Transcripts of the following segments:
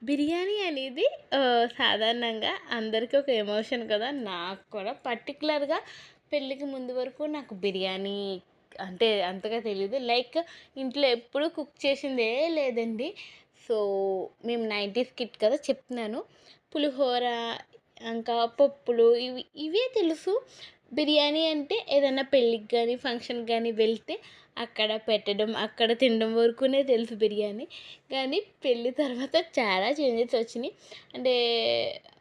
బిర్యానీ అనేది సాధారణంగా అందరికీ ఒక ఎమోషన్ కదా! నాకు కూడా పర్టిక్యులర్‌గా పెళ్ళికి ముందు వరకు నాకు బిర్యానీ అంటే అంతగా తెలీదు. లైక్ ఇంట్లో ఎప్పుడూ కుక్ చేసిందే లేదండి. సో, మేము 90స్ కిడ్ కదా! చెప్తున్నాను. పులిహోర, ఇంకా పప్పులు ఇవే తెలుసు. బిర్యానీ అంటే ఏదన్నా పెళ్ళికి గానీ, ఫంక్షన్‌కి గానీ వెళ్తే అక్కడ పెట్టడం, అక్కడ తినడం వరకునే తెలుసు బిర్యానీ. కానీ పెళ్లి తర్వాత చాలా చేంజెస్ వచ్చినియి. అంటే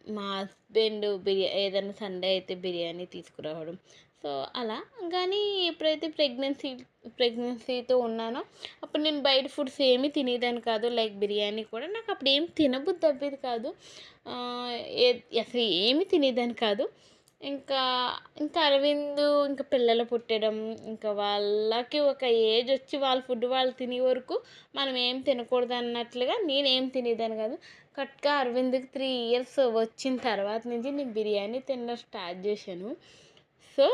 మా హస్బెండ్ ఏదైనా సండే అయితే బిర్యానీ తీసుకురావడం. సో, అలా. కానీ ఎప్పుడైతే ప్రెగ్నెన్సీతో ఉన్నానో అప్పుడు నేను బయట ఫుడ్స్ ఏమీ తినేదాన్ని కాదు. లైక్ బిర్యానీ కూడా నాకు అప్పుడు ఏం తినబుద్ధి అవ్వేది కాదు. ఆహ్, ఏ అసలు ఏమి తినేదాన్ని కాదు. ఇంకా, ఇంకా అరవింద్ ఇంకా పిల్లలు పుట్టడం, ఇంకా వాళ్ళకి ఒక ఏజొచ్చి వాళ్ళ ఫుడ్ వాళ్ళు తినే వరకు మనం ఏం తినకూడదన్నట్లుగా నేనేం తినేదాన్ని కాదు. కరెక్ట్‌గా అరవింద్‌కి 3 ఇయర్స్ వచ్చిన తర్వాత నుంచి నేను బిర్యానీ తినడం స్టార్ట్ చేశాను. సో,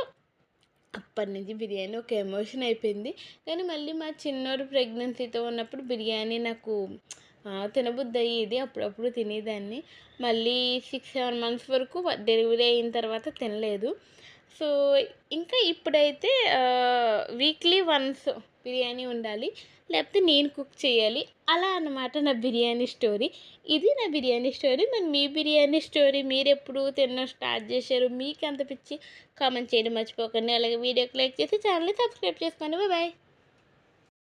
అప్పటినుంచి బిర్యానీ ఒక ఎమోషన్ అయిపోయింది. కానీ మళ్ళీ మా చిన్నోడు ప్రెగ్నెన్సీతో ఉన్నప్పుడు బిర్యానీ నాకు తినబుద్దయ్యేది. అప్పుడప్పుడు తినేదాన్ని. మళ్ళీ 6, 7 మంత్స్ వరకు డెలివరీ అయిన తర్వాత తినలేదు. సో, ఇంకా ఇప్పుడైతే వీక్లీ వన్స్ బిర్యానీ ఉండాలి. లేకపోతే నేను కుక్ చేయాలి. అలా అన్నమాట నా బిర్యానీ స్టోరీ. ఇది నా బిర్యానీ స్టోరీ. మరి మీ బిర్యానీ స్టోరీ మీరెప్పుడు తినడం స్టార్ట్ చేశారు? మీకెంత పిచ్చి? కామెంట్ చేయడం మర్చిపోకండి. అలాగే వీడియోకి లైక్ చేసి ఛానల్‌ని సబ్స్క్రైబ్ చేసుకోండి. బాయ్.